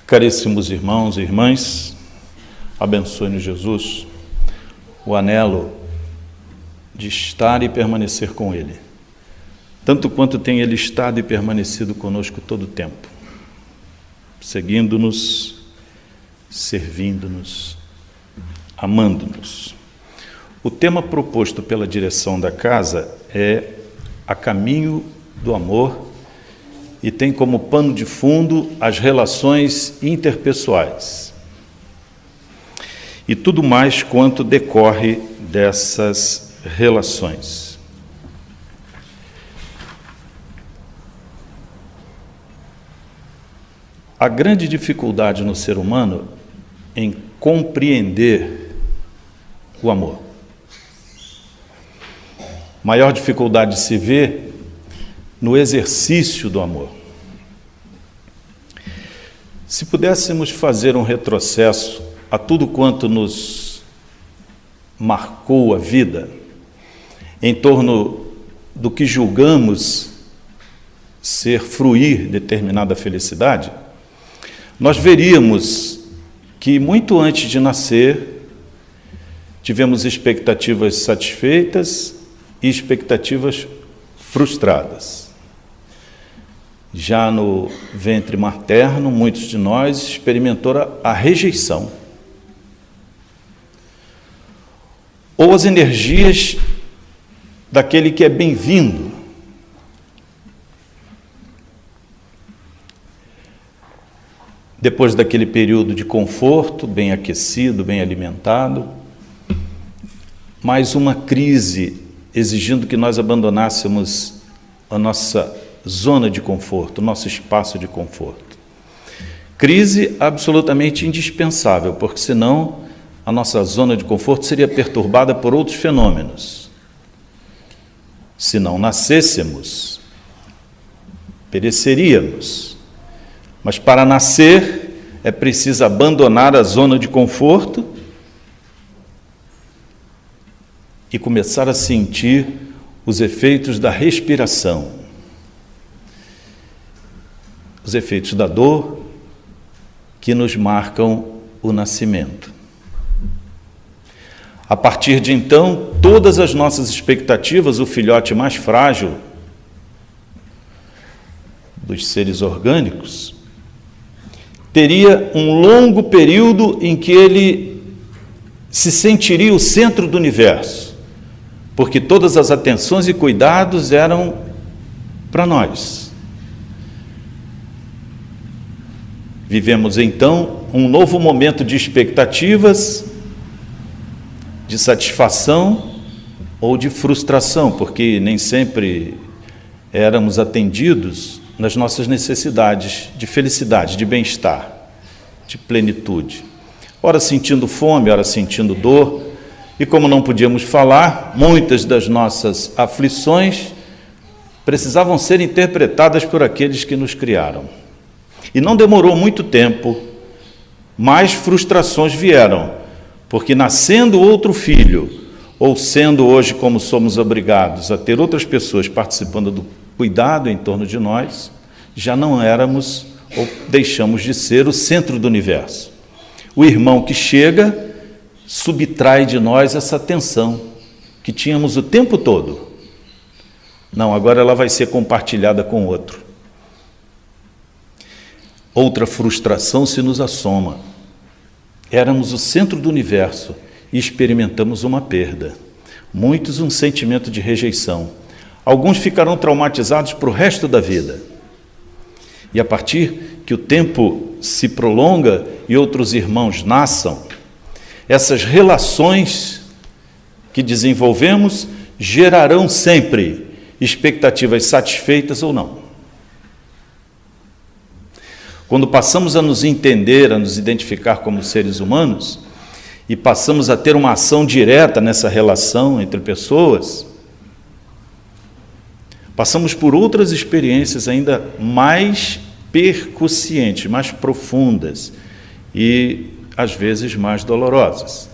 Caríssimos irmãos e irmãs, abençoe-nos Jesus, o anelo de estar e permanecer com Ele, tanto quanto tem Ele estado e permanecido conosco todo o tempo, seguindo-nos, servindo-nos, amando-nos. O tema proposto pela direção da casa é A Caminho do Amor e tem como pano de fundo as relações interpessoais e tudo mais quanto decorre dessas relações. A grande dificuldade no ser humano em compreender o amor. Maior dificuldade se vê no exercício do amor. Se pudéssemos fazer um retrocesso a tudo quanto nos marcou a vida, em torno do que julgamos ser fruir determinada felicidade, nós veríamos que muito antes de nascer, tivemos expectativas satisfeitas e expectativas frustradas. Já no ventre materno, muitos de nós experimentaram a rejeição. Ou as energias daquele que é bem-vindo. Depois daquele período de conforto, bem aquecido, bem alimentado, mais uma crise exigindo que nós abandonássemos a nossa zona de conforto, o nosso espaço de conforto. Crise absolutamente indispensável, porque senão a nossa zona de conforto seria perturbada por outros fenômenos. Se não nascêssemos, pereceríamos. Mas para nascer é preciso abandonar a zona de conforto e começar a sentir os efeitos da respiração, os efeitos da dor que nos marcam o nascimento. A partir de então, todas as nossas expectativas, o filhote mais frágil dos seres orgânicos, teria um longo período em que ele se sentiria o centro do universo, porque todas as atenções e cuidados eram para nós. Vivemos então um novo momento de expectativas, de satisfação ou de frustração, porque nem sempre éramos atendidos nas nossas necessidades de felicidade, de bem-estar, de plenitude. Ora sentindo fome, ora sentindo dor, e como não podíamos falar, muitas das nossas aflições precisavam ser interpretadas por aqueles que nos criaram. E não demorou muito tempo, mais frustrações vieram, porque nascendo outro filho, ou sendo hoje como somos obrigados a ter outras pessoas participando do cuidado em torno de nós, já não éramos ou deixamos de ser o centro do universo. O irmão que chega subtrai de nós essa atenção que tínhamos o tempo todo. Não, agora ela vai ser compartilhada com outro. Outra frustração se nos assoma. Éramos o centro do universo e experimentamos uma perda. Muitos um sentimento de rejeição. Alguns ficarão traumatizados para o resto da vida. E a partir que o tempo se prolonga e outros irmãos nasçam, essas relações que desenvolvemos gerarão sempre expectativas satisfeitas ou não. Quando passamos a nos entender, a nos identificar como seres humanos, e passamos a ter uma ação direta nessa relação entre pessoas, passamos por outras experiências ainda mais percussientes, mais profundas e, às vezes, mais dolorosas.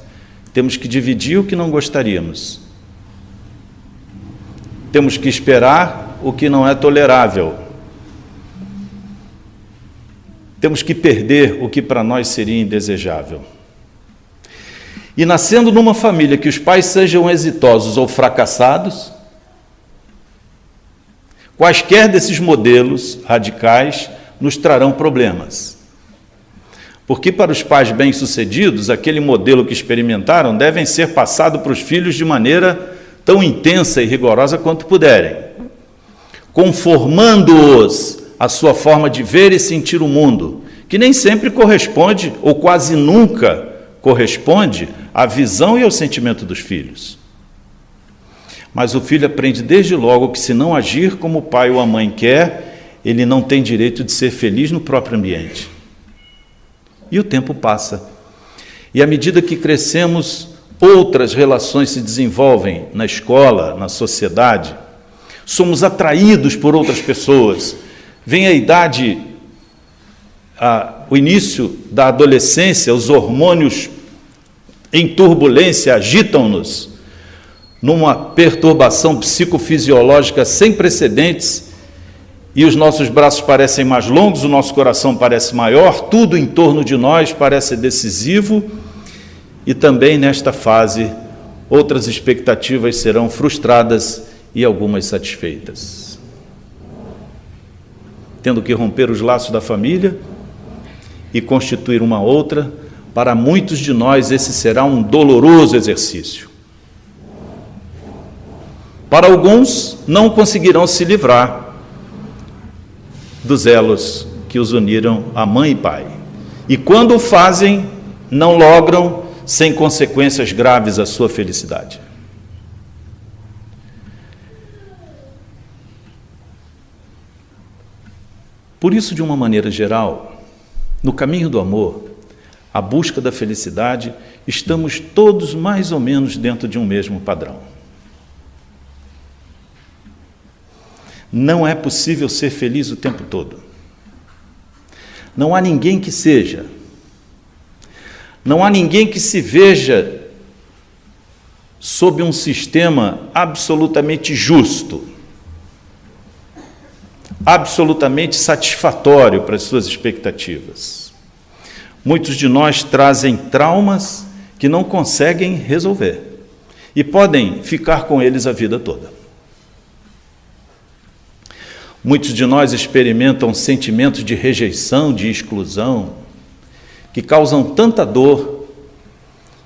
Temos que dividir o que não gostaríamos. Temos que esperar o que não é tolerável. temos que perder o que para nós seria indesejável. E nascendo numa família que os pais sejam exitosos ou fracassados, quaisquer desses modelos radicais nos trarão problemas. Porque para os pais bem-sucedidos, aquele modelo que experimentaram devem ser passado para os filhos de maneira tão intensa e rigorosa quanto puderem, conformando-os à sua forma de ver e sentir o mundo, que nem sempre corresponde, ou quase nunca corresponde, à visão e ao sentimento dos filhos. Mas o filho aprende desde logo que, se não agir como o pai ou a mãe quer, ele não tem direito de ser feliz no próprio ambiente. E o tempo passa. E à medida que crescemos, outras relações se desenvolvem na escola, na sociedade. Somos atraídos por outras pessoas. Vem a idade, o início da adolescência, os hormônios em turbulência agitam-nos numa perturbação psicofisiológica sem precedentes, e os nossos braços parecem mais longos, o nosso coração parece maior, tudo em torno de nós parece decisivo, e também nesta fase outras expectativas serão frustradas e algumas satisfeitas. Tendo que romper os laços da família e constituir uma outra, para muitos de nós esse será um doloroso exercício. Para alguns, não conseguirão se livrar dos elos que os uniram a mãe e pai. E quando o fazem, não logram sem consequências graves a sua felicidade. Por isso, de uma maneira geral, no caminho do amor, a busca da felicidade, estamos todos mais ou menos dentro de um mesmo padrão. Não é possível ser feliz o tempo todo. Não há ninguém que seja. Não há ninguém que se veja sob um sistema absolutamente justo, absolutamente satisfatório para as suas expectativas. Muitos de nós trazem traumas que não conseguem resolver e podem ficar com eles a vida toda. Muitos de nós experimentam sentimentos de rejeição, de exclusão, que causam tanta dor,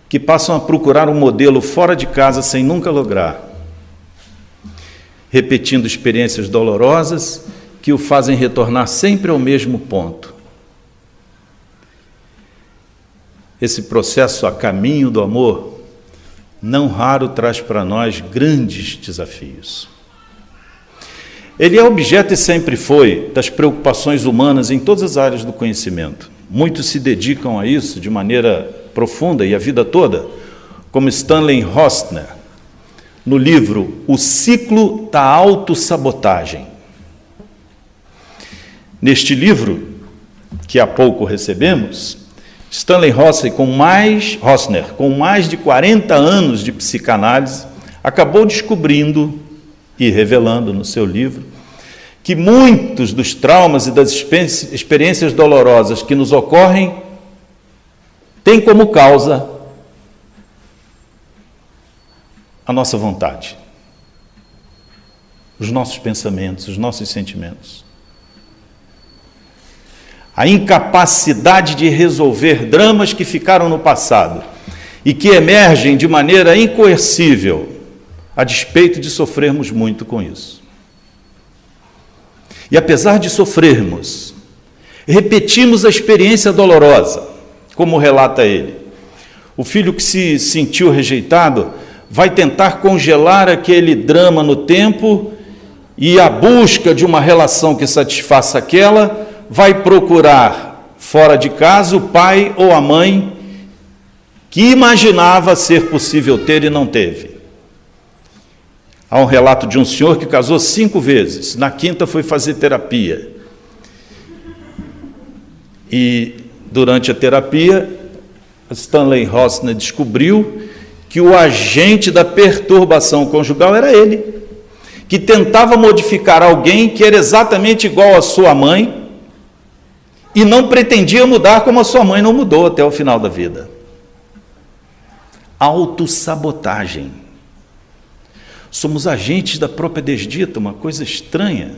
que passam a procurar um modelo fora de casa sem nunca lograr, repetindo experiências dolorosas que o fazem retornar sempre ao mesmo ponto. Esse processo a caminho do amor, não raro traz para nós grandes desafios. Ele é objeto e sempre foi das preocupações humanas em todas as áreas do conhecimento. Muitos se dedicam a isso de maneira profunda e a vida toda, como Stanley Rosner, no livro O Ciclo da Autossabotagem. Neste livro, que há pouco recebemos, Stanley Rosner, com mais de 40 anos de psicanálise, acabou descobrindo e revelando no seu livro que muitos dos traumas e das experiências dolorosas que nos ocorrem têm como causa a nossa vontade, os nossos pensamentos, os nossos sentimentos. A incapacidade de resolver dramas que ficaram no passado e que emergem de maneira incoercível, a despeito de sofrermos muito com isso. E apesar de sofrermos, repetimos a experiência dolorosa, como relata ele. O filho que se sentiu rejeitado vai tentar congelar aquele drama no tempo e a busca de uma relação que satisfaça aquela, vai procurar fora de casa o pai ou a mãe que imaginava ser possível ter e não teve. Há um relato de um senhor que casou 5 vezes, na 5ª foi fazer terapia. E durante a terapia, Stanley Rosner descobriu que o agente da perturbação conjugal era ele, que tentava modificar alguém que era exatamente igual à sua mãe, e não pretendia mudar como a sua mãe não mudou até o final da vida. Autossabotagem. Somos agentes da própria desdita, uma coisa estranha.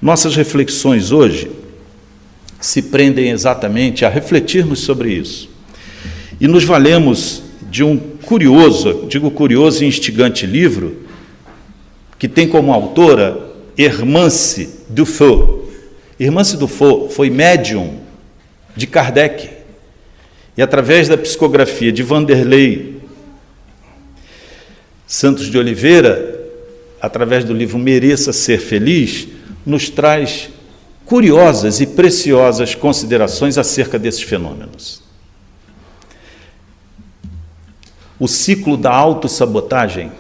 Nossas reflexões hoje se prendem exatamente a refletirmos sobre isso. E nos valemos de um curioso, digo curioso e instigante livro, que tem como autora Hermance Dufour. Hermance Dufour foi médium de Kardec, e através da psicografia de Vanderlei Santos de Oliveira, através do livro Mereça Ser Feliz, nos traz curiosas e preciosas considerações acerca desses fenômenos. O ciclo da autossabotagem,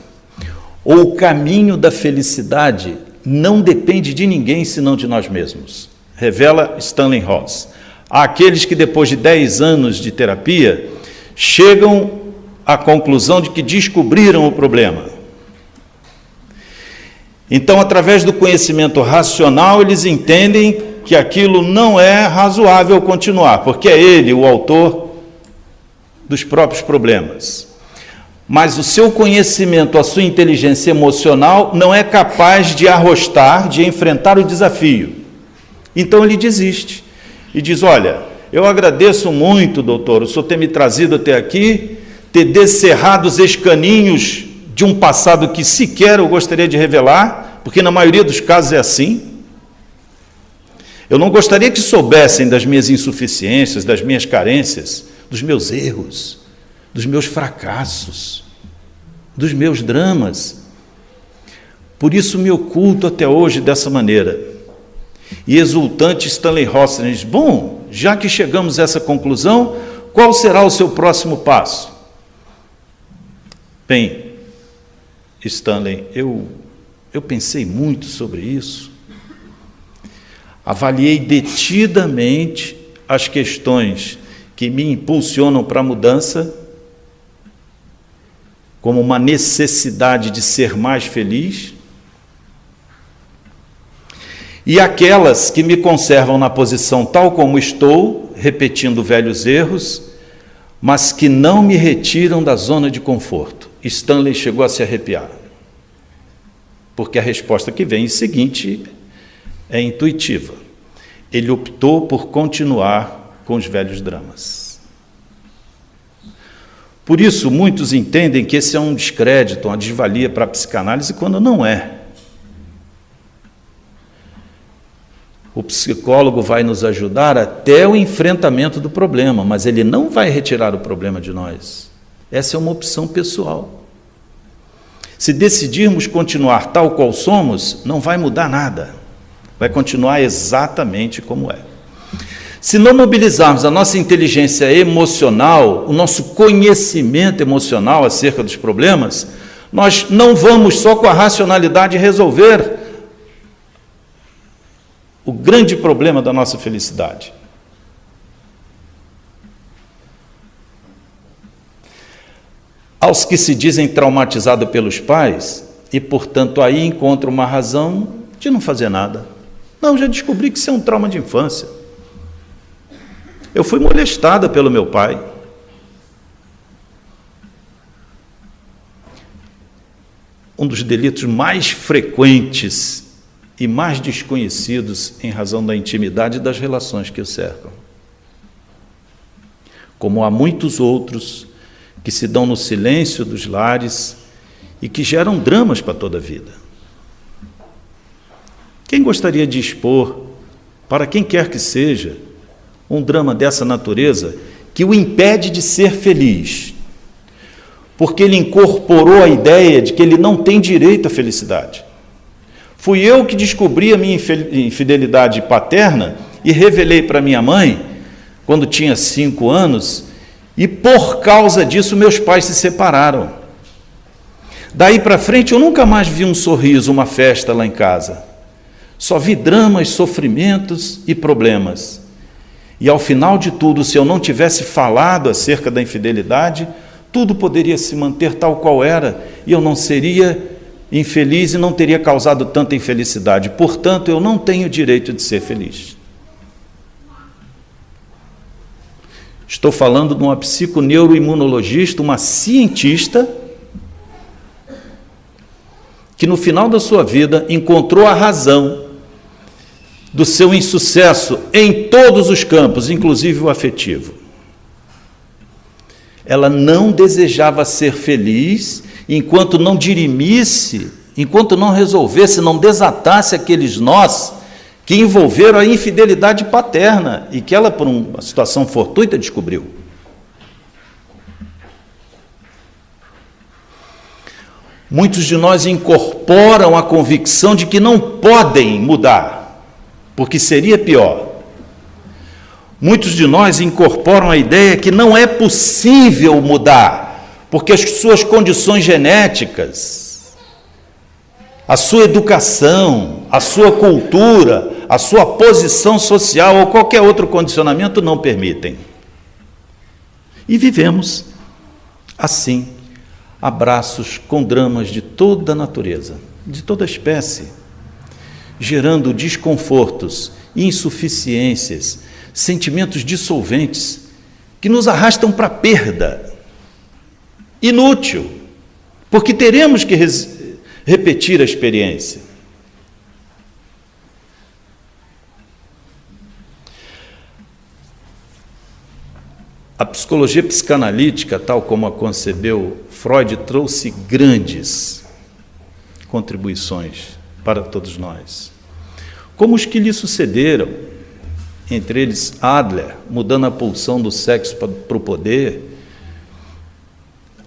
ou o caminho da felicidade, não depende de ninguém senão de nós mesmos, revela Stanley Ross. Há aqueles que depois de 10 anos de terapia chegam à conclusão de que descobriram o problema. Então, através do conhecimento racional, eles entendem que aquilo não é razoável continuar, porque é ele o autor dos próprios problemas. Mas o seu conhecimento, a sua inteligência emocional não é capaz de arrostar, de enfrentar o desafio. Então ele desiste e diz: olha, eu agradeço muito, doutor, o senhor ter me trazido até aqui, ter descerrado os escaninhos de um passado que sequer eu gostaria de revelar, porque na maioria dos casos é assim. Eu não gostaria que soubessem das minhas insuficiências, das minhas carências, dos meus erros, dos meus fracassos, dos meus dramas. Por isso me oculto até hoje dessa maneira. E exultante Stanley Ross diz: bom, já que chegamos a essa conclusão, qual será o seu próximo passo? Bem, Stanley, eu pensei muito sobre isso, avaliei detidamente as questões que me impulsionam para a mudança, como uma necessidade de ser mais feliz, e aquelas que me conservam na posição tal como estou, repetindo velhos erros, mas que não me retiram da zona de conforto. Stanley chegou a se arrepiar, porque a resposta que vem em seguinte é intuitiva. Ele optou por continuar com os velhos dramas. Por isso, muitos entendem que esse é um descrédito, uma desvalia para a psicanálise, quando não é. O psicólogo vai nos ajudar até o enfrentamento do problema, mas ele não vai retirar o problema de nós. Essa é uma opção pessoal. Se decidirmos continuar tal qual somos, não vai mudar nada. Vai continuar exatamente como é. Se não mobilizarmos a nossa inteligência emocional, o nosso conhecimento emocional acerca dos problemas, nós não vamos só com a racionalidade resolver o grande problema da nossa felicidade. Aos que se dizem traumatizados pelos pais, e portanto aí encontram uma razão de não fazer nada. Não, já descobri que isso é um trauma de infância. Eu fui molestada pelo meu pai. Um dos delitos mais frequentes e mais desconhecidos em razão da intimidade das relações que o cercam. Como há muitos outros que se dão no silêncio dos lares e que geram dramas para toda a vida. Quem gostaria de expor, para quem quer que seja, um drama dessa natureza que o impede de ser feliz, porque ele incorporou a ideia de que ele não tem direito à felicidade? Fui eu que descobri a minha infidelidade paterna e revelei para minha mãe, quando tinha 5 anos, e por causa disso meus pais se separaram. Daí para frente eu nunca mais vi um sorriso, uma festa lá em casa. Só vi dramas, sofrimentos e problemas. E ao final de tudo, se eu não tivesse falado acerca da infidelidade, tudo poderia se manter tal qual era, e eu não seria infeliz e não teria causado tanta infelicidade. Portanto, eu não tenho direito de ser feliz. Estou falando de uma psiconeuroimunologista, uma cientista, que no final da sua vida encontrou a razão do seu insucesso em todos os campos, inclusive o afetivo. Ela não desejava ser feliz enquanto não dirimisse, enquanto não resolvesse, não desatasse aqueles nós que envolveram a infidelidade paterna e que ela, por uma situação fortuita, descobriu. Muitos de nós incorporam a convicção de que não podem mudar, porque seria pior. Muitos de nós incorporam a ideia que não é possível mudar, porque as suas condições genéticas, a sua educação, a sua cultura, a sua posição social ou qualquer outro condicionamento não permitem. E vivemos assim, a braços com dramas de toda a natureza, de toda a espécie, gerando desconfortos, insuficiências, sentimentos dissolventes que nos arrastam para a perda. Inútil, porque teremos que repetir a experiência. A psicologia psicanalítica, tal como a concebeu Freud, trouxe grandes contribuições para todos nós. Como os que lhe sucederam, entre eles Adler, mudando a pulsão do sexo para o poder,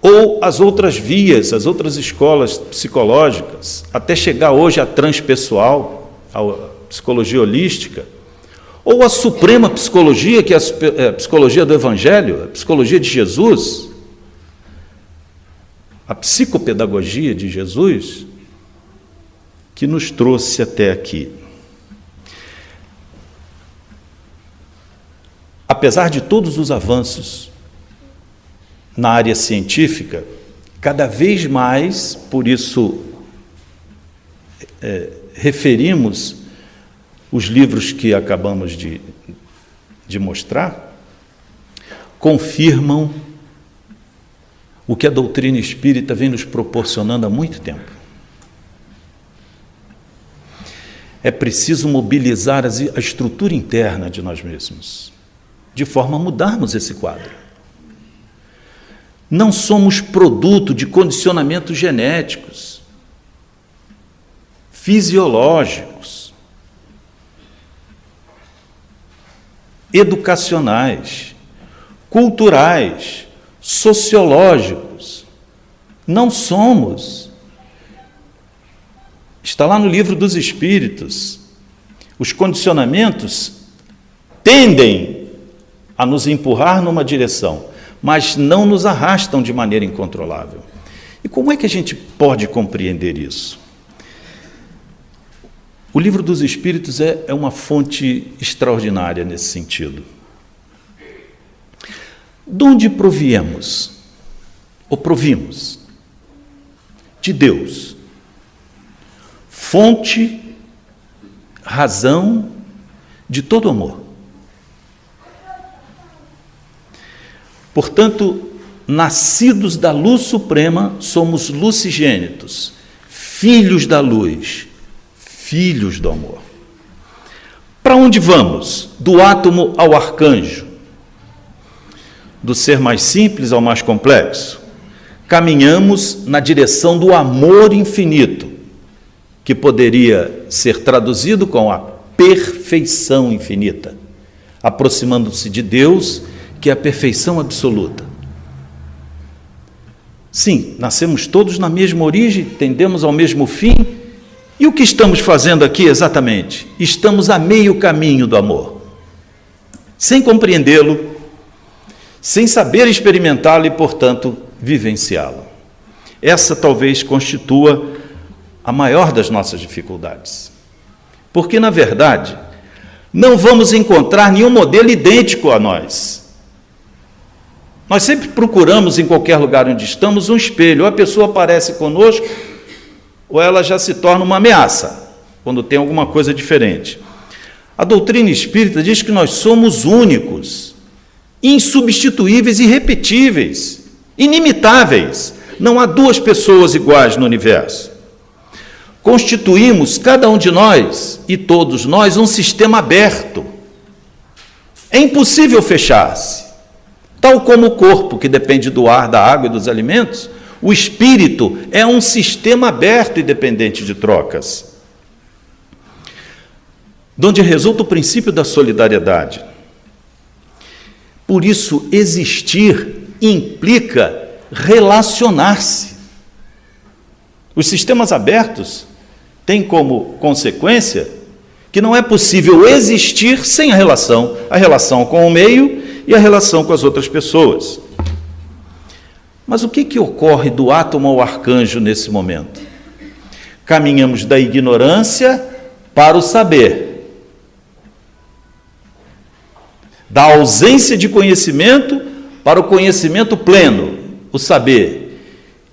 ou as outras vias, as outras escolas psicológicas, até chegar hoje à transpessoal, à psicologia holística, ou a suprema psicologia, que é a psicologia do Evangelho, a psicologia de Jesus, a psicopedagogia de Jesus, que nos trouxe até aqui. Apesar de todos os avanços na área científica, cada vez mais, por isso referimos os livros que acabamos de mostrar, confirmam o que a doutrina espírita vem nos proporcionando há muito tempo. É preciso mobilizar a estrutura interna de nós mesmos, de forma a mudarmos esse quadro. Não somos produto de condicionamentos genéticos, fisiológicos, educacionais, culturais, sociológicos. Não somos. Está lá no Livro dos Espíritos. Os condicionamentos tendem a nos empurrar numa direção, mas não nos arrastam de maneira incontrolável. E como é que a gente pode compreender isso? O Livro dos Espíritos é uma fonte extraordinária nesse sentido. De onde proviemos? Ou provimos? De Deus. Fonte, razão de todo amor. Portanto, nascidos da luz suprema, somos lucigênitos, filhos da luz, filhos do amor. Para onde vamos? Do átomo ao arcanjo, do ser mais simples ao mais complexo. Caminhamos na direção do amor infinito, que poderia ser traduzido com a perfeição infinita, aproximando-se de Deus, que é a perfeição absoluta. Sim, nascemos todos na mesma origem, tendemos ao mesmo fim. E o que estamos fazendo aqui exatamente? Estamos a meio caminho do amor. Sem compreendê-lo, sem saber experimentá-lo e, portanto, vivenciá-lo. Essa talvez constitua a maior das nossas dificuldades. Porque, na verdade, não vamos encontrar nenhum modelo idêntico a nós. Nós sempre procuramos, em qualquer lugar onde estamos, um espelho. Ou a pessoa aparece conosco, ou ela já se torna uma ameaça, quando tem alguma coisa diferente. A doutrina espírita diz que nós somos únicos, insubstituíveis, irrepetíveis, inimitáveis. Não há duas pessoas iguais no universo. Constituímos, cada um de nós e todos nós, um sistema aberto. É impossível fechar-se. Tal como o corpo, que depende do ar, da água e dos alimentos, o espírito é um sistema aberto e dependente de trocas, de onde resulta o princípio da solidariedade. Por isso, existir implica relacionar-se. Os sistemas abertos têm como consequência que não é possível existir sem a relação com o meio e a relação com as outras pessoas. Mas o que ocorre do átomo ao arcanjo nesse momento? Caminhamos da ignorância para o saber, da ausência de conhecimento para o conhecimento pleno, o saber.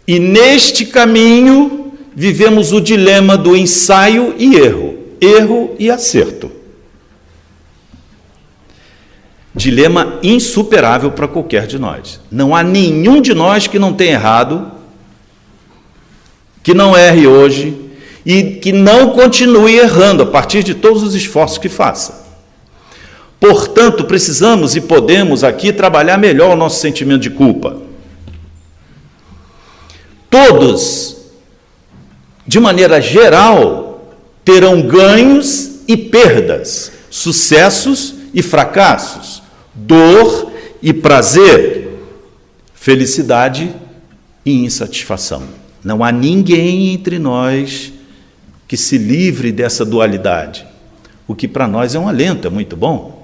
E neste caminho vivemos o dilema do ensaio e erro e acerto. Dilema insuperável para qualquer de nós. Não há nenhum de nós que não tenha errado, que não erre hoje e que não continue errando a partir de todos os esforços que faça. Portanto, precisamos e podemos aqui trabalhar melhor o nosso sentimento de culpa. Todos, de maneira geral, terão ganhos e perdas, sucessos e fracassos, dor e prazer, felicidade e insatisfação. Não há ninguém entre nós que se livre dessa dualidade, o que para nós é um alento, é muito bom.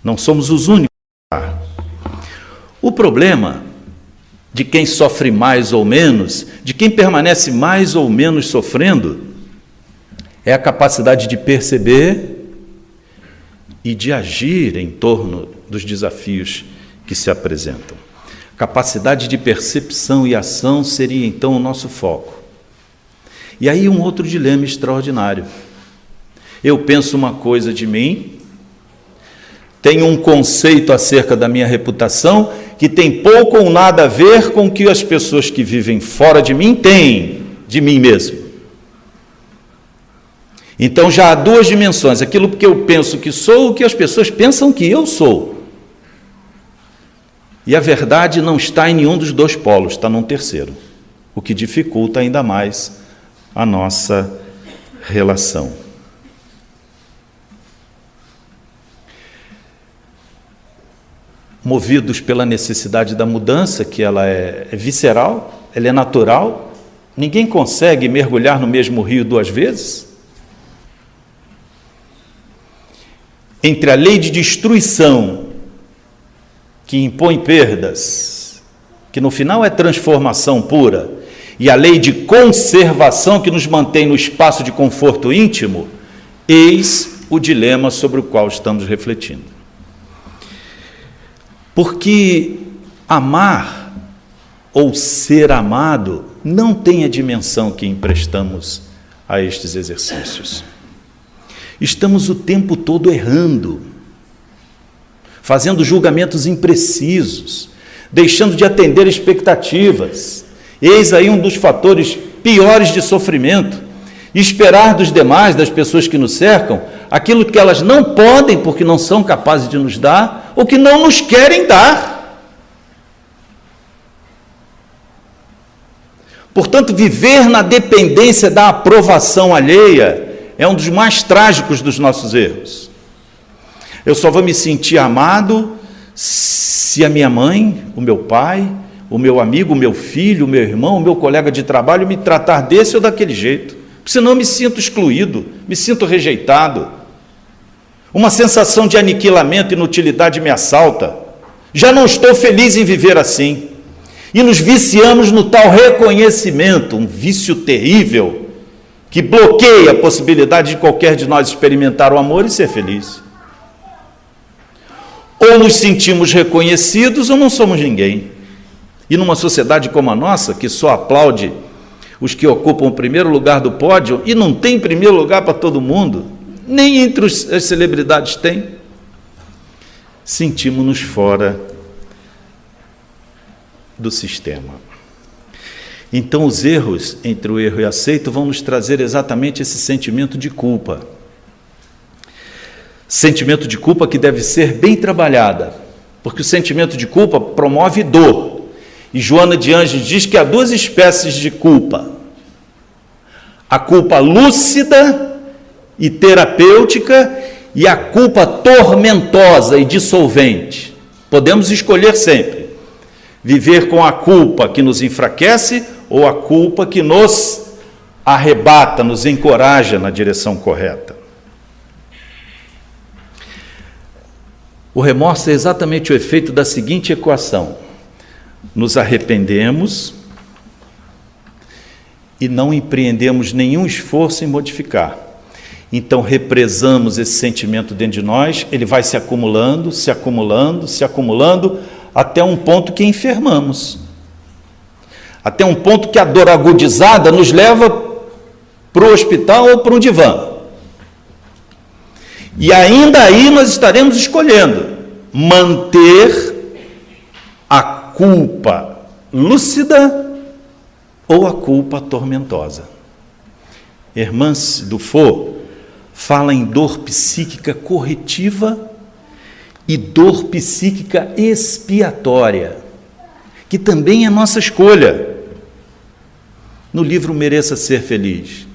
Não somos os únicos. O problema de quem sofre mais ou menos, de quem permanece mais ou menos sofrendo, é a capacidade de perceber e de agir em torno dos desafios que se apresentam. Capacidade de percepção e ação seria então o nosso foco. E aí um outro dilema extraordinário. Eu penso uma coisa de mim, tenho um conceito acerca da minha reputação que tem pouco ou nada a ver com o que as pessoas que vivem fora de mim têm de mim mesmo. Então já há duas dimensões, aquilo que eu penso que sou, o que as pessoas pensam que eu sou. E a verdade não está em nenhum dos dois polos, está num terceiro, o que dificulta ainda mais a nossa relação. Movidos pela necessidade da mudança, que ela é visceral, ela é natural, ninguém consegue mergulhar no mesmo rio duas vezes. Entre a lei de destruição, que impõe perdas, que no final é transformação pura, e a lei de conservação, que nos mantém no espaço de conforto íntimo, eis o dilema sobre o qual estamos refletindo. Porque amar ou ser amado não tem a dimensão que emprestamos a estes exercícios. Estamos o tempo todo errando, fazendo julgamentos imprecisos, deixando de atender expectativas. Eis aí um dos fatores piores de sofrimento. Esperar dos demais, das pessoas que nos cercam, aquilo que elas não podem porque não são capazes de nos dar, ou que não nos querem dar. Portanto, viver na dependência da aprovação alheia é um dos mais trágicos dos nossos erros. Eu só vou me sentir amado se a minha mãe, o meu pai, o meu amigo, o meu filho, o meu irmão, o meu colega de trabalho me tratar desse ou daquele jeito. Senão eu me sinto excluído, me sinto rejeitado. Uma sensação de aniquilamento e inutilidade me assalta. Já não estou feliz em viver assim. E nos viciamos no tal reconhecimento, um vício terrível, que bloqueia a possibilidade de qualquer de nós experimentar o amor e ser feliz. Ou nos sentimos reconhecidos ou não somos ninguém. E numa sociedade como a nossa, que só aplaude os que ocupam o primeiro lugar do pódio, e não tem primeiro lugar para todo mundo, nem entre as celebridades tem, sentimos-nos fora do sistema. Então, os erros entre o erro e aceito vão nos trazer exatamente esse sentimento de culpa. Sentimento de culpa que deve ser bem trabalhada, porque o sentimento de culpa promove dor. E Joana de Ângeles diz que há duas espécies de culpa: a culpa lúcida e terapêutica e a culpa tormentosa e dissolvente. Podemos escolher sempre viver com a culpa que nos enfraquece ou a culpa que nos arrebata, nos encoraja na direção correta. O remorso é exatamente o efeito da seguinte equação: nos arrependemos e não empreendemos nenhum esforço em modificar. Então represamos esse sentimento dentro de nós, ele vai se acumulando, se acumulando, se acumulando, até um ponto que enfermamos. Até um ponto que a dor agudizada nos leva para o hospital ou para um divã. E ainda aí nós estaremos escolhendo manter a culpa lúcida ou a culpa tormentosa. Hermance Dufour fala em dor psíquica corretiva e dor psíquica expiatória, que também é nossa escolha, no livro Mereça Ser Feliz.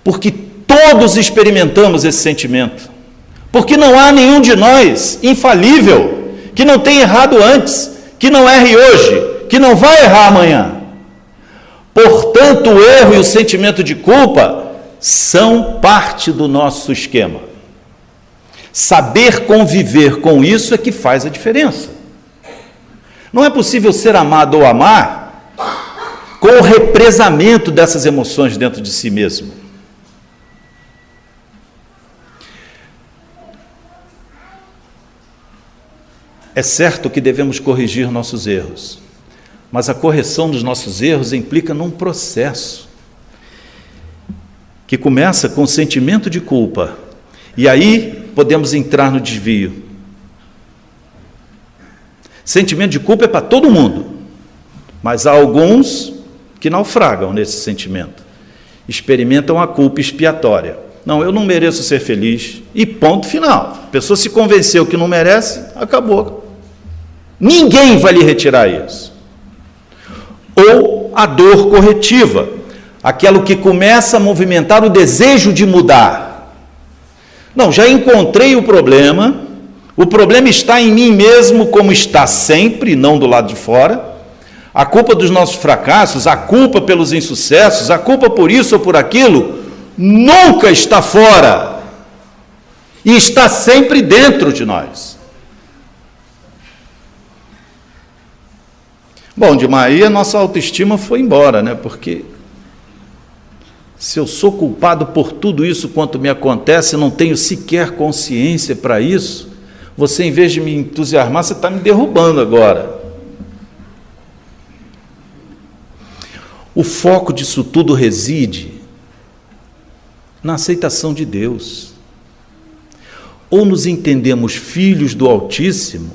Porque todos experimentamos esse sentimento, porque não há nenhum de nós infalível, que não tenha errado antes, que não erre hoje, que não vai errar amanhã. Portanto, o erro e o sentimento de culpa são parte do nosso esquema. Saber conviver com isso é que faz a diferença. Não é possível ser amado ou amar com o represamento dessas emoções dentro de si mesmo. É certo que devemos corrigir nossos erros, mas a correção dos nossos erros implica num processo que começa com o sentimento de culpa, e aí podemos entrar no desvio. Sentimento de culpa é para todo mundo, mas há alguns que naufragam nesse sentimento, experimentam a culpa expiatória. Não, eu não mereço ser feliz, e ponto final. A pessoa se convenceu que não merece, acabou. Ninguém vai lhe retirar isso. Ou a dor corretiva, aquilo que começa a movimentar o desejo de mudar. Não, já encontrei o problema está em mim mesmo, como está sempre, não do lado de fora. A culpa dos nossos fracassos, a culpa pelos insucessos, a culpa por isso ou por aquilo, nunca está fora, e está sempre dentro de nós. Bom, de Maria, nossa autoestima foi embora, né? Porque se eu sou culpado por tudo isso quanto me acontece, não tenho sequer consciência para isso, você, em vez de me entusiasmar, você está me derrubando agora. O foco disso tudo reside na aceitação de Deus. Ou nos entendemos filhos do Altíssimo,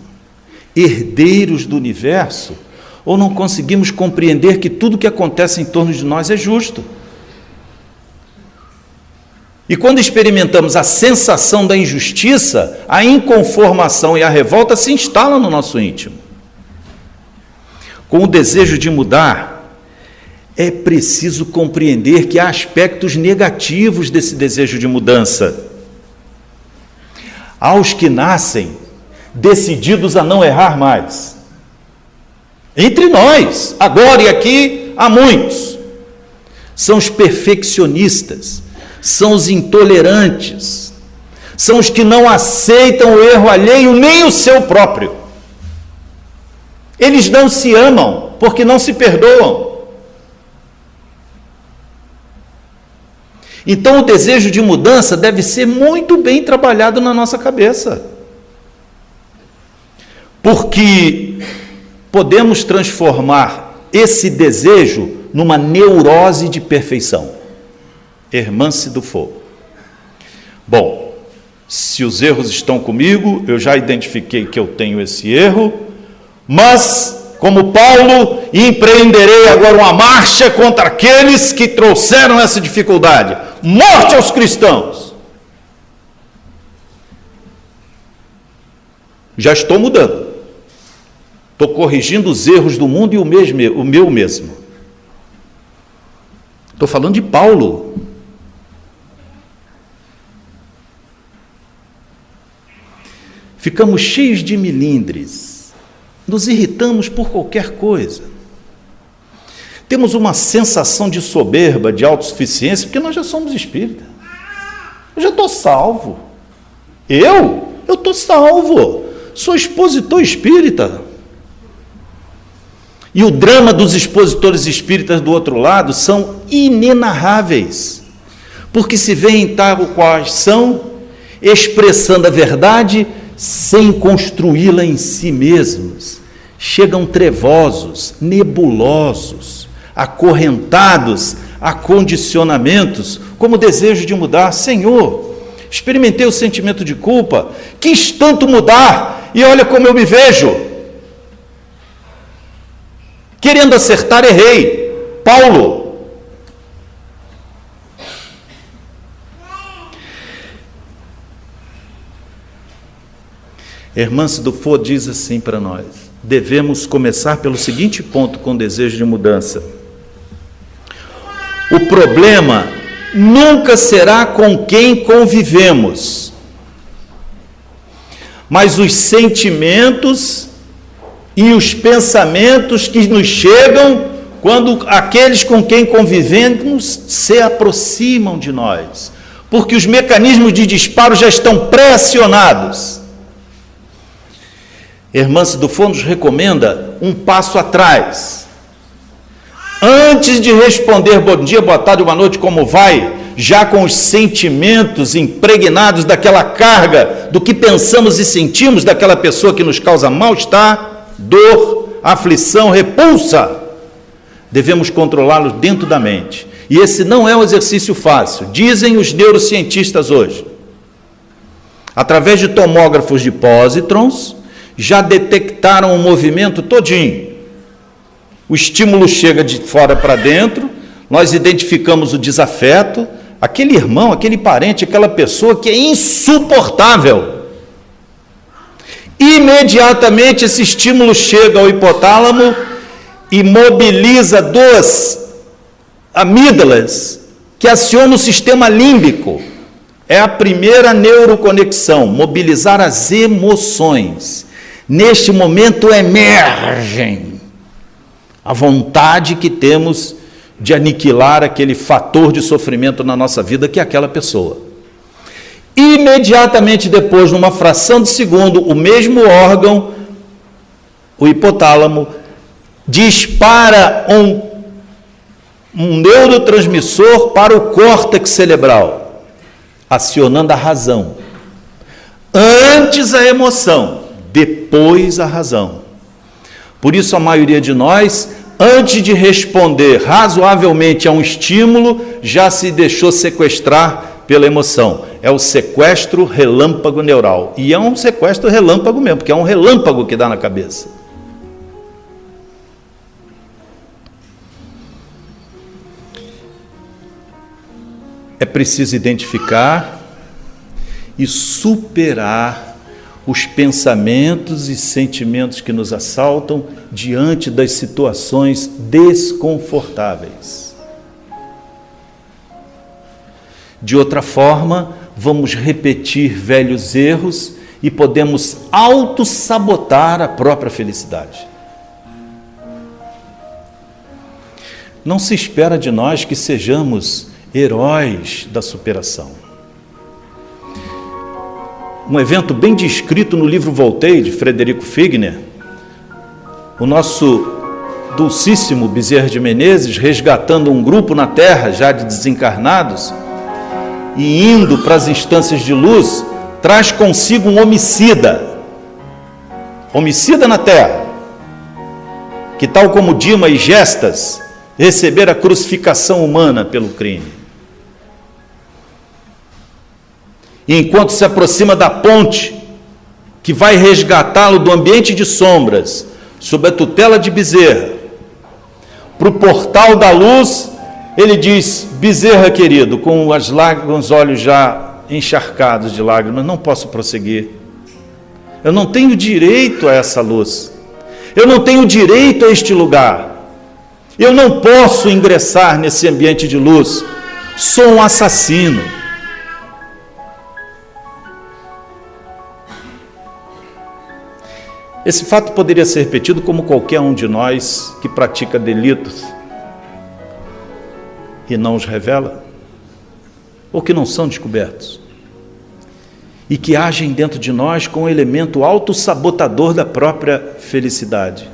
herdeiros do universo, ou não conseguimos compreender que tudo que acontece em torno de nós é justo. E quando experimentamos a sensação da injustiça, a inconformação e a revolta se instalam no nosso íntimo. Com o desejo de mudar, é preciso compreender que há aspectos negativos desse desejo de mudança. Há os que nascem decididos a não errar mais. Entre nós, agora e aqui, há muitos. São os perfeccionistas, são os intolerantes, são os que não aceitam o erro alheio nem o seu próprio. Eles não se amam porque não se perdoam. Então o desejo de mudança deve ser muito bem trabalhado na nossa cabeça. Porque podemos transformar esse desejo numa neurose de perfeição. Hermance do Fogo. Bom, se os erros estão comigo, eu já identifiquei que eu tenho esse erro, mas, como Paulo, empreenderei agora uma marcha contra aqueles que trouxeram essa dificuldade. Morte aos cristãos! Já estou mudando. Estou corrigindo os erros do mundo e o meu mesmo. Estou falando de Paulo. Ficamos cheios de melindres, nos irritamos por qualquer coisa. Temos uma sensação de soberba, de autossuficiência, porque nós já somos espíritas. Eu já estou salvo. Eu estou salvo. Sou expositor espírita. E o drama dos expositores espíritas do outro lado são inenarráveis, porque se veem tal quais são, expressando a verdade sem construí-la em si mesmos. Chegam trevosos, nebulosos, acorrentados a condicionamentos, como o desejo de mudar. Senhor, experimentei o sentimento de culpa, quis tanto mudar, e olha como eu me vejo. Querendo acertar, errei. Paulo. Hermance do Fogo diz assim para nós: devemos começar pelo seguinte ponto com desejo de mudança. O problema nunca será com quem convivemos, mas os sentimentos e os pensamentos que nos chegam quando aqueles com quem convivemos se aproximam de nós, porque os mecanismos de disparo já estão pré-acionados. Hermance do Fogo nos recomenda um passo atrás. Antes de responder bom dia, boa tarde, boa noite, como vai, já com os sentimentos impregnados daquela carga do que pensamos e sentimos daquela pessoa que nos causa mal-estar, dor, aflição, repulsa, devemos controlá-los dentro da mente. E esse não é um exercício fácil, dizem os neurocientistas hoje. Através de tomógrafos de pósitrons, já detectaram o movimento todinho. O estímulo chega de fora para dentro, nós identificamos o desafeto, aquele irmão, aquele parente, aquela pessoa que é insuportável. Imediatamente esse estímulo chega ao hipotálamo e mobiliza duas amígdalas que acionam o sistema límbico. É a primeira neuroconexão, mobilizar as emoções. Neste momento emergem a vontade que temos de aniquilar aquele fator de sofrimento na nossa vida, que é aquela pessoa. Imediatamente depois, numa fração de segundo, o mesmo órgão, o hipotálamo, dispara um neurotransmissor para o córtex cerebral, acionando a razão. Antes a emoção, depois a razão. Por isso a maioria de nós, antes de responder razoavelmente a um estímulo, já se deixou sequestrar pela emoção. É o sequestro relâmpago neural. E é um sequestro relâmpago mesmo, porque é um relâmpago que dá na cabeça. É preciso identificar e superar os pensamentos e sentimentos que nos assaltam diante das situações desconfortáveis. De outra forma, vamos repetir velhos erros e podemos autossabotar a própria felicidade. Não se espera de nós que sejamos heróis da superação. Um evento bem descrito no livro Voltei, de Frederico Figner, o nosso dulcíssimo Bezerra de Menezes, resgatando um grupo na Terra, já de desencarnados, e indo para as instâncias de luz, traz consigo um homicida na Terra, que tal como Dima e Gestas, receber a crucificação humana pelo crime. E enquanto se aproxima da ponte, que vai resgatá-lo do ambiente de sombras, sob a tutela de Bezerra, para o portal da luz, ele diz: Bezerra querido, com os olhos já encharcados de lágrimas, não posso prosseguir. Eu não tenho direito a essa luz. Eu não tenho direito a este lugar. Eu não posso ingressar nesse ambiente de luz. Sou um assassino. Esse fato poderia ser repetido como qualquer um de nós que pratica delitos e não os revela, ou que não são descobertos, e que agem dentro de nós com o elemento autossabotador da própria felicidade.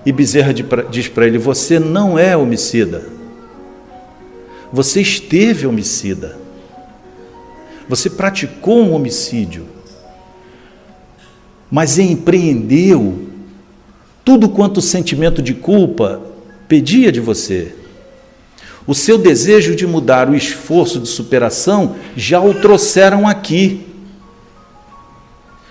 E Bezerra diz para ele: você não é homicida, você esteve homicida, você praticou um homicídio, mas empreendeu tudo quanto o sentimento de culpa pedia de você. O seu desejo de mudar, o esforço de superação já o trouxeram aqui.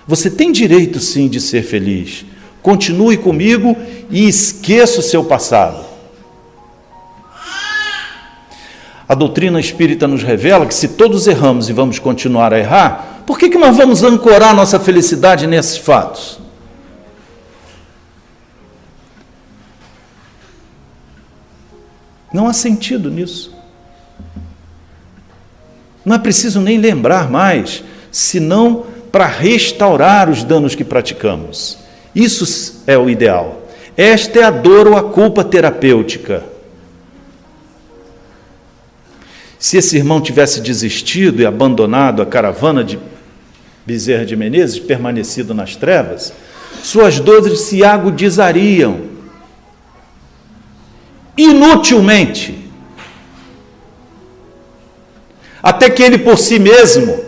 Você tem direito sim de ser feliz. Continue comigo e esqueça o seu passado. A doutrina espírita nos revela que se todos erramos e vamos continuar a errar, por que nós vamos ancorar nossa felicidade nesses fatos? Não há sentido nisso. Não é preciso nem lembrar mais, senão para restaurar os danos que praticamos. Isso é o ideal. Esta é a dor ou a culpa terapêutica. Se esse irmão tivesse desistido e abandonado a caravana de Bezerra de Menezes, permanecido nas trevas, suas dores se agudizariam inutilmente, até que ele por si mesmo,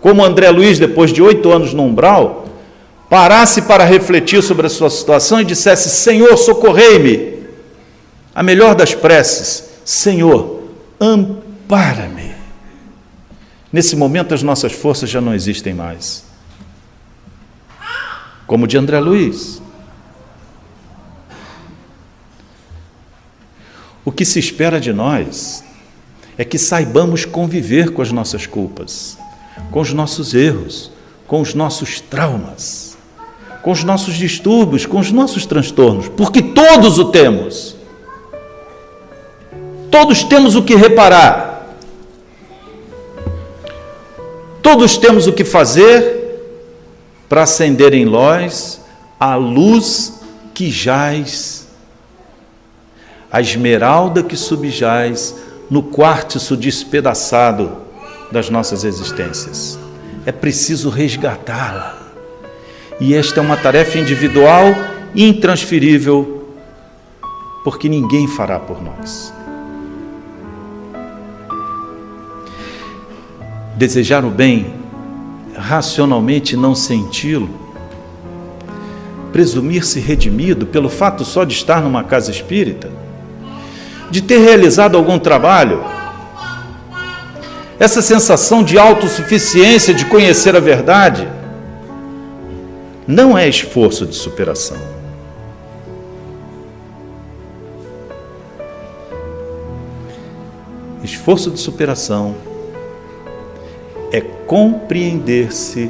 como André Luiz, depois de 8 anos no umbral, parasse para refletir sobre a sua situação e dissesse: Senhor, socorrei-me. A melhor das preces: Senhor, ampara-me. Nesse momento as nossas forças já não existem mais. Como de André Luiz. O que se espera de nós é que saibamos conviver com as nossas culpas, com os nossos erros, com os nossos traumas, com os nossos distúrbios, com os nossos transtornos, porque todos o temos. Todos temos o que reparar. Todos temos o que fazer para acender em nós a luz que jaz, a esmeralda que subjaz no quartzo despedaçado das nossas existências. É preciso resgatá-la. E esta é uma tarefa individual e intransferível, porque ninguém fará por nós. Desejar o bem, racionalmente não senti-lo, presumir-se redimido pelo fato só de estar numa casa espírita, de ter realizado algum trabalho, essa sensação de autossuficiência, de conhecer a verdade, não é esforço de superação. Esforço de superação é compreender-se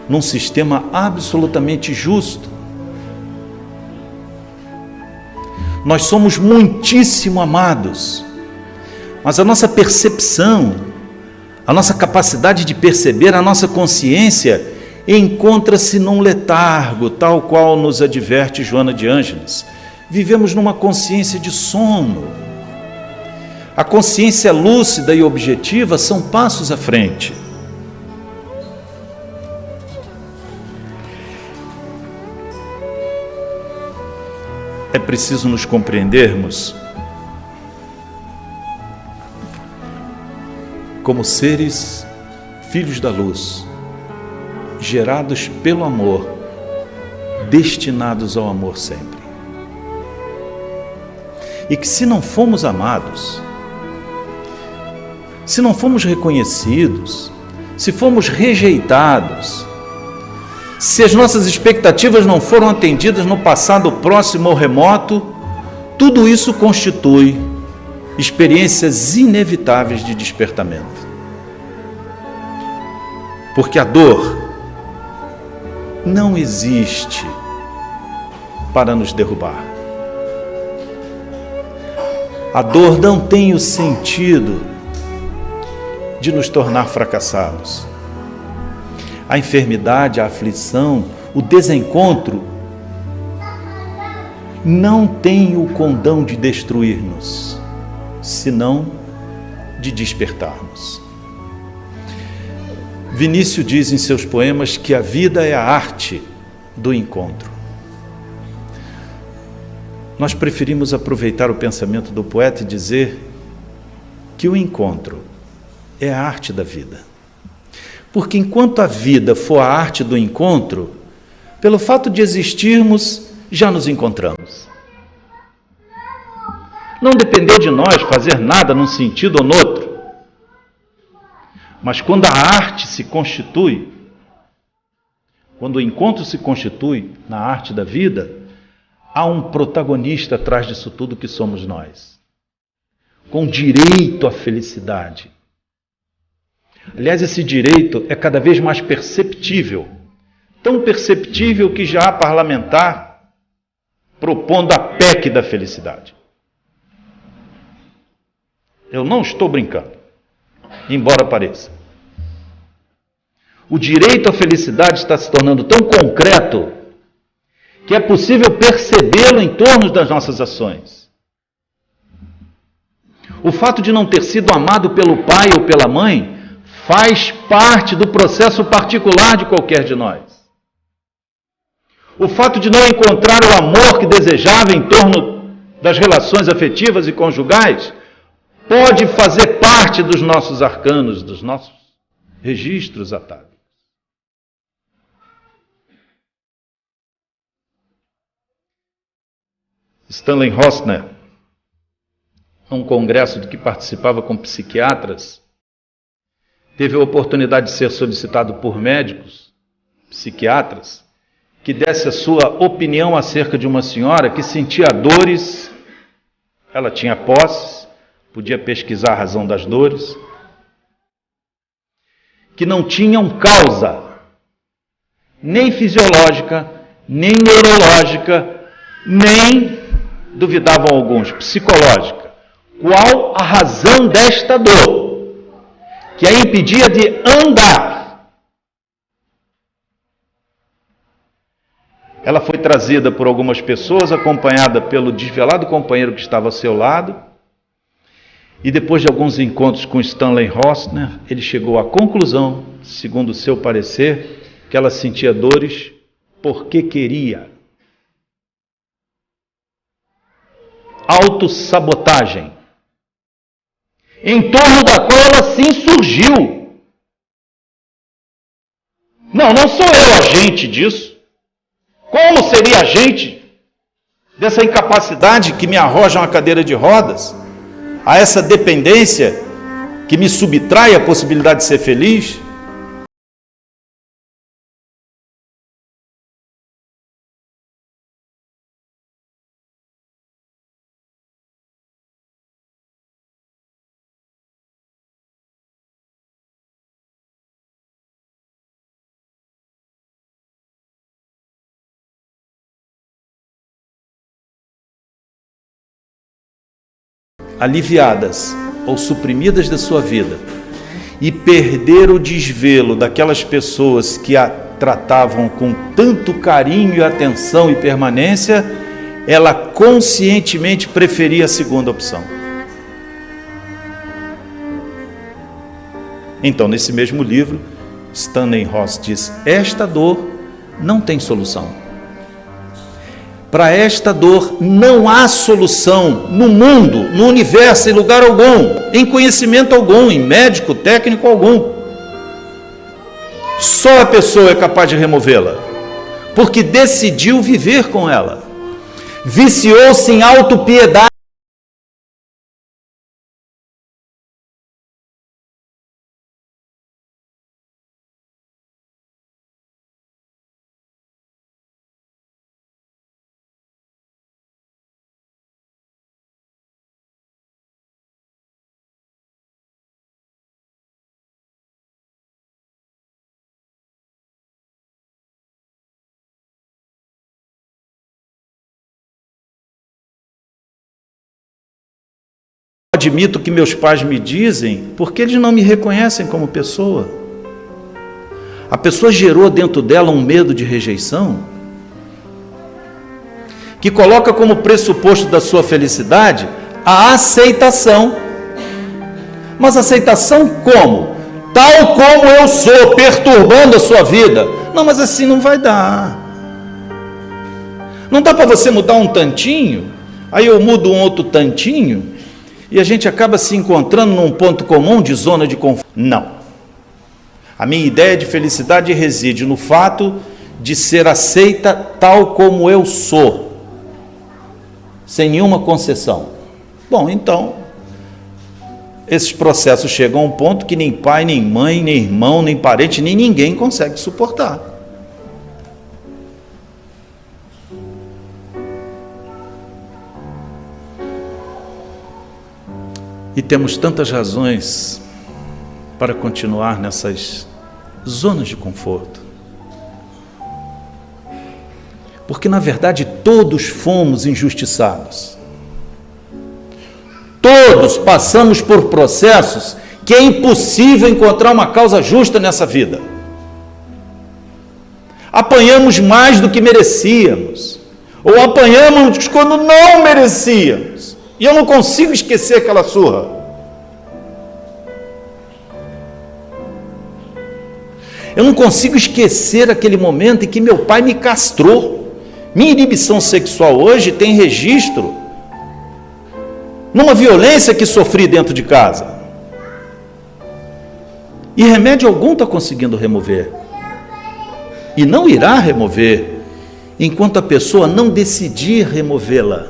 num sistema absolutamente justo. Nós somos muitíssimo amados, mas a nossa percepção, a nossa capacidade de perceber, a nossa consciência encontra-se num letargo, tal qual nos adverte Joana de Ângeles. Vivemos numa consciência de sono. A consciência lúcida e objetiva são passos à frente. É preciso nos compreendermos como seres filhos da luz, gerados pelo amor, destinados ao amor sempre. e que se não fomos amados, se não fomos reconhecidos, se fomos rejeitados, se as nossas expectativas não foram atendidas no passado próximo ou remoto, tudo isso constitui experiências inevitáveis de despertamento. Porque a dor não existe para nos derrubar. A dor não tem o sentido de nos tornar fracassados. A enfermidade, a aflição, o desencontro não tem o condão de destruir-nos, senão de despertar-nos. Vinícius diz em seus poemas que a vida é a arte do encontro. Nós preferimos aproveitar o pensamento do poeta e dizer que o encontro é a arte da vida. Porque enquanto a vida for a arte do encontro, pelo fato de existirmos, já nos encontramos. Não dependeu de nós fazer nada num sentido ou no outro. Mas quando a arte se constitui, quando o encontro se constitui na arte da vida, há um protagonista atrás disso tudo que somos nós, com direito à felicidade. Aliás, esse direito é cada vez mais perceptível, tão perceptível que já há parlamentar propondo a PEC da felicidade. Eu não estou brincando, embora pareça. O direito à felicidade está se tornando tão concreto que é possível percebê-lo em torno das nossas ações. O fato de não ter sido amado pelo pai ou pela mãe faz parte do processo particular de qualquer de nós. O fato de não encontrar o amor que desejava em torno das relações afetivas e conjugais pode fazer parte dos nossos arcanos, dos nossos registros atávicos. Stanley Rosner, num congresso de que participava com psiquiatras, teve a oportunidade de ser solicitado por médicos, psiquiatras, que desse a sua opinião acerca de uma senhora que sentia dores, ela tinha posses, podia pesquisar a razão das dores, que não tinham causa, nem fisiológica, nem neurológica, nem, duvidavam alguns, psicológica. Qual a razão desta dor que a impedia de andar? Ela foi trazida por algumas pessoas, acompanhada pelo desvelado companheiro que estava ao seu lado, e depois de alguns encontros com Stanley Rosner, ele chegou à conclusão, segundo o seu parecer, que ela sentia dores porque queria. Autossabotagem, em torno da qual ela se insurgiu. Não sou eu agente disso. Como seria agente dessa incapacidade que me arroja uma cadeira de rodas, a essa dependência que me subtrai a possibilidade de ser feliz? Aliviadas ou suprimidas da sua vida e perder o desvelo daquelas pessoas que a tratavam com tanto carinho e atenção e permanência, ela conscientemente preferia a segunda opção. Então, nesse mesmo livro, Stanley Ross diz: esta dor não tem solução. Para esta dor não há solução no mundo, no universo, em lugar algum, em conhecimento algum, em médico, técnico algum. Só a pessoa é capaz de removê-la, porque decidiu viver com ela. Viciou-se em autopiedade. admito o que meus pais me dizem porque eles não me reconhecem como pessoa. A pessoa gerou dentro dela um medo de rejeição que coloca como pressuposto da sua felicidade a aceitação. Mas aceitação como? Tal como eu sou, perturbando a sua vida. Não, mas assim não vai dar. Não dá para você mudar um tantinho, aí eu mudo um outro tantinho, e a gente acaba se encontrando num ponto comum de zona de conforto. Não. A minha ideia de felicidade reside no fato de ser aceita tal como eu sou, sem nenhuma concessão. Bom, então, esses processos chegam a um ponto que nem pai, nem mãe, nem irmão, nem parente, nem ninguém consegue suportar. E temos tantas razões para continuar nessas zonas de conforto. Porque, na verdade, todos fomos injustiçados. Todos passamos por processos que é impossível encontrar uma causa justa nessa vida. Apanhamos mais do que merecíamos, ou apanhamos quando não merecíamos. E eu não consigo esquecer aquela surra. Eu não consigo esquecer aquele momento em que meu pai me castrou. Minha inibição sexual hoje tem registro numa violência que sofri dentro de casa. E remédio algum está conseguindo remover. E não irá remover enquanto a pessoa não decidir removê-la.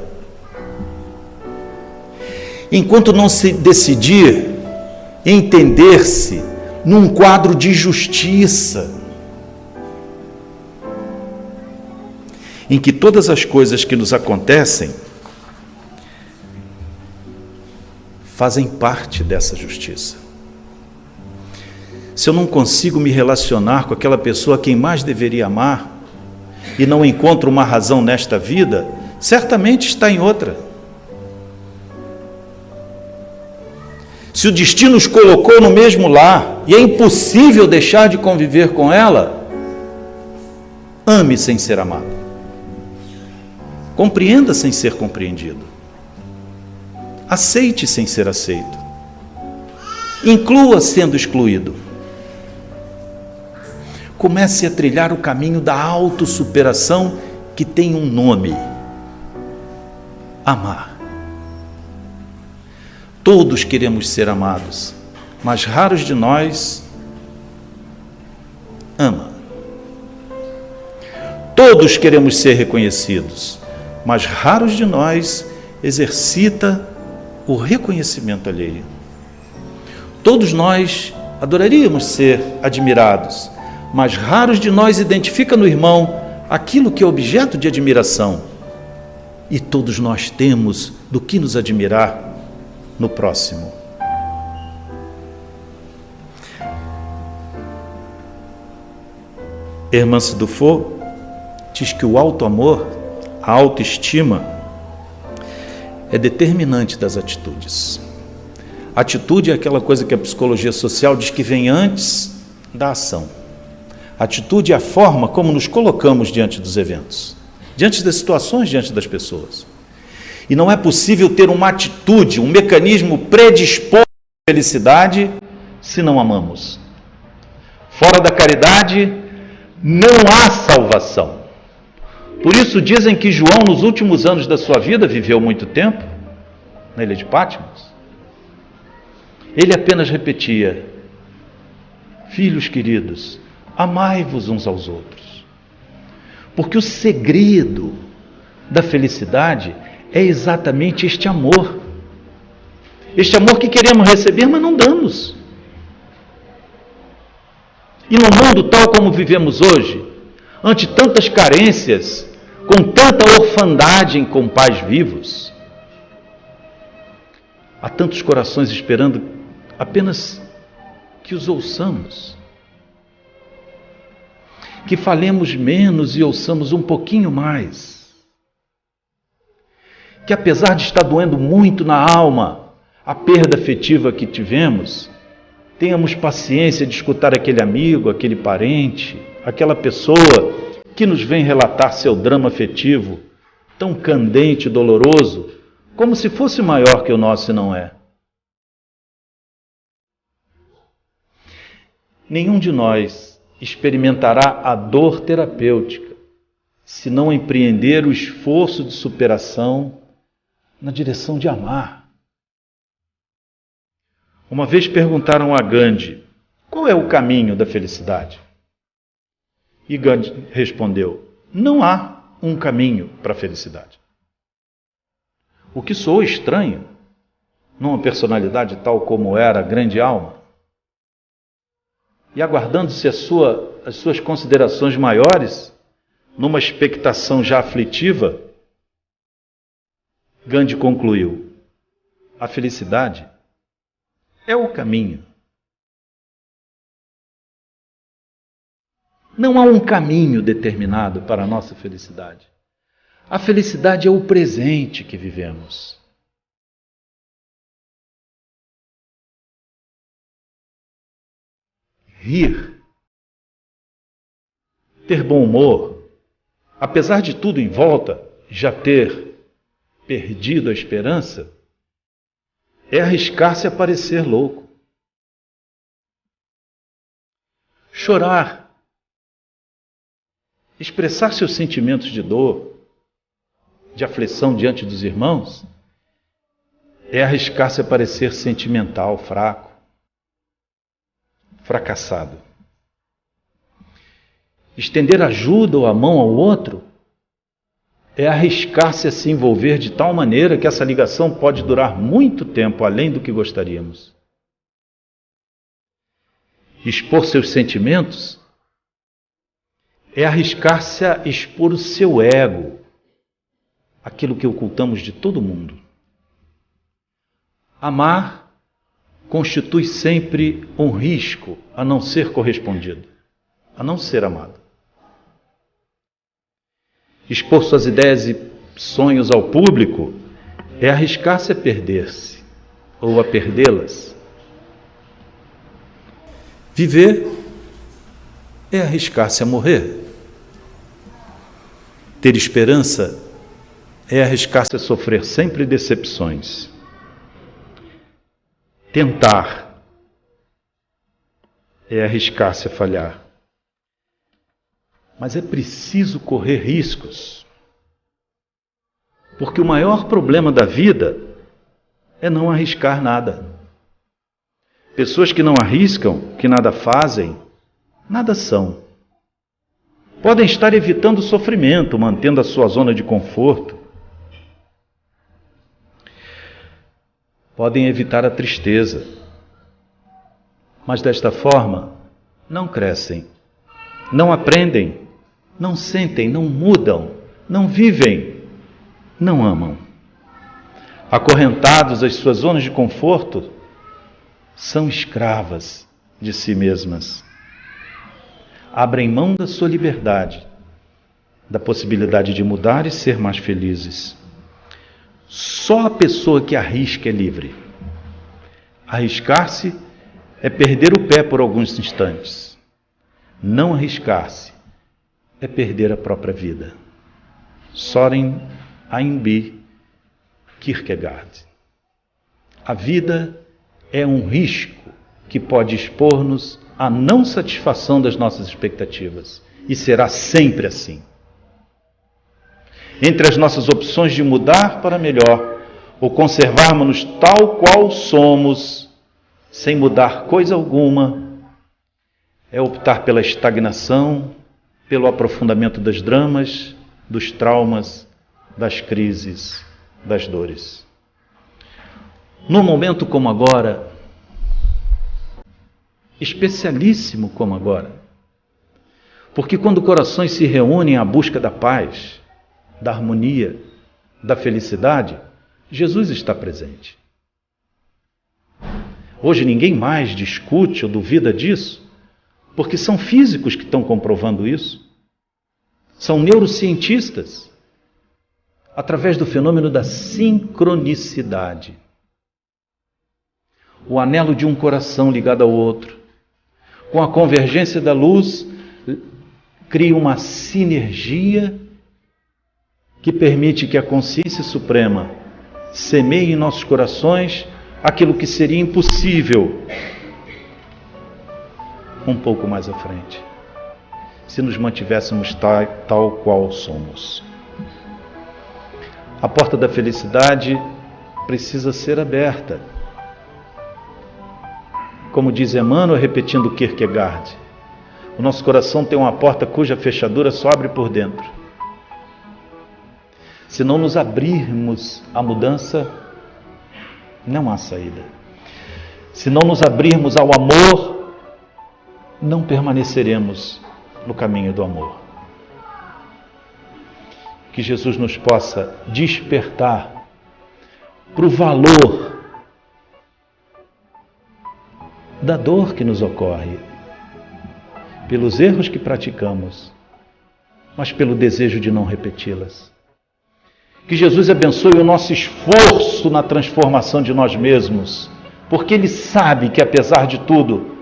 Enquanto não se decidir entender-se num quadro de justiça, em que todas as coisas que nos acontecem fazem parte dessa justiça. Se eu não consigo me relacionar com aquela pessoa a quem mais deveria amar e não encontro uma razão nesta vida, certamente está em outra. Se o destino nos colocou no mesmo lar e é impossível deixar de conviver com ela, ame sem ser amado. Compreenda sem ser compreendido. Aceite sem ser aceito. Inclua sendo excluído. Comece a trilhar o caminho da autossuperação que tem um nome: amar. Todos queremos ser amados, mas raros de nós ama. Todos queremos ser reconhecidos, mas raros de nós exercita o reconhecimento alheio. Todos nós adoraríamos ser admirados, mas raros de nós identifica no irmão aquilo que é objeto de admiração. E todos nós temos do que nos admirar no próximo. Hermance Dufour diz que o auto-amor, a autoestima, é determinante das atitudes. Atitude é aquela coisa que a psicologia social diz que vem antes da ação. Atitude é a forma como nos colocamos diante dos eventos, diante das situações, diante das pessoas. E não é possível ter uma atitude, um mecanismo predisposto à felicidade, se não amamos. Fora da caridade, não há salvação. Por isso dizem que João, nos últimos anos da sua vida, viveu muito tempo na ilha de Patmos. Ele apenas repetia: filhos queridos, amai-vos uns aos outros. Porque o segredo da felicidade é exatamente este amor. Este amor que queremos receber, mas não damos. E no mundo tal como vivemos hoje, ante tantas carências, com tanta orfandade com pais vivos, há tantos corações esperando apenas que os ouçamos, que falemos menos e ouçamos um pouquinho mais, que apesar de estar doendo muito na alma, a perda afetiva que tivemos, tenhamos paciência de escutar aquele amigo, aquele parente, aquela pessoa que nos vem relatar seu drama afetivo, tão candente e doloroso, como se fosse maior que o nosso e não é. Nenhum de nós experimentará a dor terapêutica se não empreender o esforço de superação na direção de amar. Uma vez perguntaram a Gandhi, qual é o caminho da felicidade? E Gandhi respondeu, não há um caminho para a felicidade. O que soou estranho numa personalidade tal como era a grande alma. E aguardando-se as suas considerações maiores, numa expectação já aflitiva, Gandhi concluiu, a felicidade é o caminho. Não há um caminho determinado para a nossa felicidade. A felicidade é o presente que vivemos. Rir, ter bom humor, apesar de tudo em volta já ter perdido a esperança, é arriscar-se a parecer louco. Chorar, expressar seus sentimentos de dor, de aflição diante dos irmãos, é arriscar-se a parecer sentimental, fraco, fracassado. Estender ajuda ou a mão ao outro é arriscar-se a se envolver de tal maneira que essa ligação pode durar muito tempo além do que gostaríamos. Expor seus sentimentos é arriscar-se a expor o seu ego, aquilo que ocultamos de todo mundo. Amar constitui sempre um risco a não ser correspondido, a não ser amado. Expor suas ideias e sonhos ao público é arriscar-se a perder-se ou a perdê-las. Viver é arriscar-se a morrer. Ter esperança é arriscar-se a sofrer sempre decepções. Tentar é arriscar-se a falhar. Mas é preciso correr riscos, porque o maior problema da vida é não arriscar nada. Pessoas que não arriscam, que nada fazem, nada são. Podem estar evitando o sofrimento, mantendo a sua zona de conforto. Podem evitar a tristeza, mas desta forma não crescem, não aprendem, não sentem, não mudam, não vivem, não amam. Acorrentados às suas zonas de conforto, são escravas de si mesmas. Abrem mão da sua liberdade, da possibilidade de mudar e ser mais felizes. Só a pessoa que arrisca é livre. Arriscar-se é perder o pé por alguns instantes. Não arriscar-se é perder a própria vida. Soren Ainby Kierkegaard. A vida é um risco que pode expor-nos à não satisfação das nossas expectativas. E será sempre assim. Entre as nossas opções de mudar para melhor ou conservarmos-nos tal qual somos, sem mudar coisa alguma, é optar pela estagnação, pelo aprofundamento dos dramas, dos traumas, das crises, das dores. Num momento como agora, especialíssimo como agora, porque quando corações se reúnem à busca da paz, da harmonia, da felicidade, Jesus está presente. Hoje ninguém mais discute ou duvida disso, porque são físicos que estão comprovando isso. São neurocientistas, através do fenômeno da sincronicidade. o anelo de um coração ligado ao outro. Com a convergência da luz, cria uma sinergia que permite que a consciência suprema semeie em nossos corações aquilo que seria impossível um pouco mais à frente, se nos mantivéssemos tal qual somos. A porta da felicidade precisa ser aberta. Como diz Emmanuel, repetindo Kierkegaard, o nosso coração tem uma porta cuja fechadura só abre por dentro. Se não nos abrirmos à mudança, não há saída. Se não nos abrirmos ao amor, não permaneceremos no caminho do amor. Que Jesus nos possa despertar para o valor da dor que nos ocorre, pelos erros que praticamos, mas pelo desejo de não repeti-las. Que Jesus abençoe o nosso esforço na transformação de nós mesmos, porque Ele sabe que, apesar de tudo,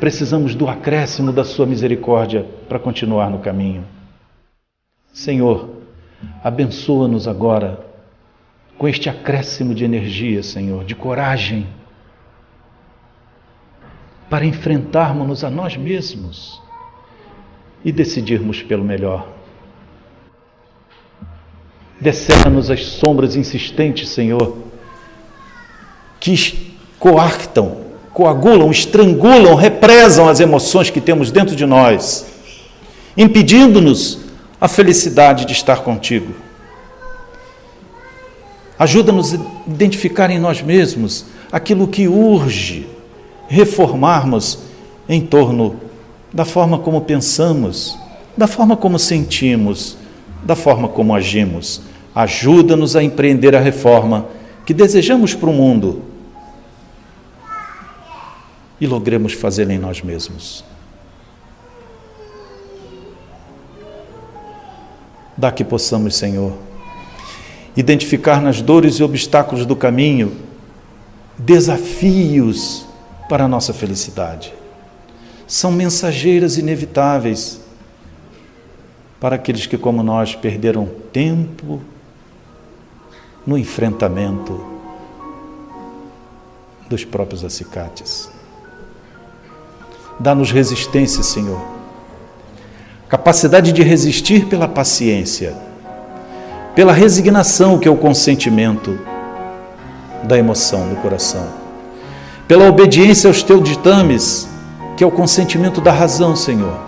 precisamos do acréscimo da sua misericórdia para continuar no caminho. Senhor, abençoa-nos agora com este acréscimo de energia, Senhor, de coragem, para enfrentarmos-nos a nós mesmos e decidirmos pelo melhor. Descerra-nos as sombras insistentes, Senhor, que coartam, coagulam, estrangulam, represam as emoções que temos dentro de nós, impedindo-nos a felicidade de estar contigo. Ajuda-nos a identificar em nós mesmos aquilo que urge reformarmos em torno da forma como pensamos, da forma como sentimos, da forma como agimos. Ajuda-nos a empreender a reforma que desejamos para o mundo e logremos fazê-la em nós mesmos. Dá que possamos, Senhor, identificar nas dores e obstáculos do caminho desafios para a nossa felicidade. São mensageiras inevitáveis para aqueles que, como nós, perderam tempo no enfrentamento dos próprios acicates. Dá-nos resistência, Senhor, capacidade de resistir pela paciência, pela resignação, que é o consentimento da emoção do coração, pela obediência aos teus ditames, que é o consentimento da razão, Senhor,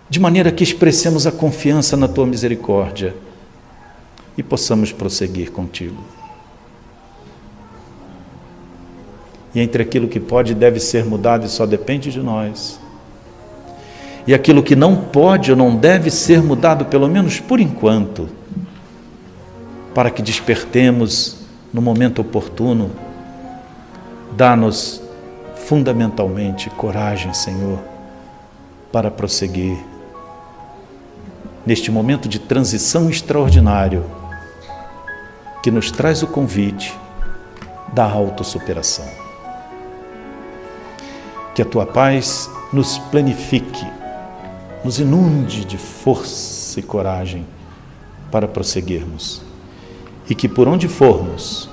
de maneira que expressemos a confiança na tua misericórdia e possamos prosseguir contigo. E entre aquilo que pode e deve ser mudado e só depende de nós, e aquilo que não pode ou não deve ser mudado, pelo menos por enquanto, para que despertemos no momento oportuno, dá-nos fundamentalmente coragem, Senhor, para prosseguir neste momento de transição extraordinário que nos traz o convite da autossuperação. Que a tua paz nos planifique, nos inunde de força e coragem para prosseguirmos, e que por onde formos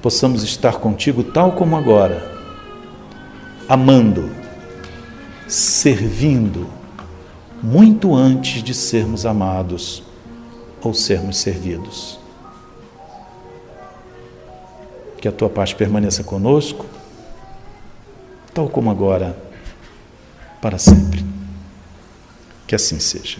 possamos estar contigo tal como agora, amando, servindo, muito antes de sermos amados ou sermos servidos. Que a tua paz permaneça conosco, tal como agora, para sempre. Que assim seja.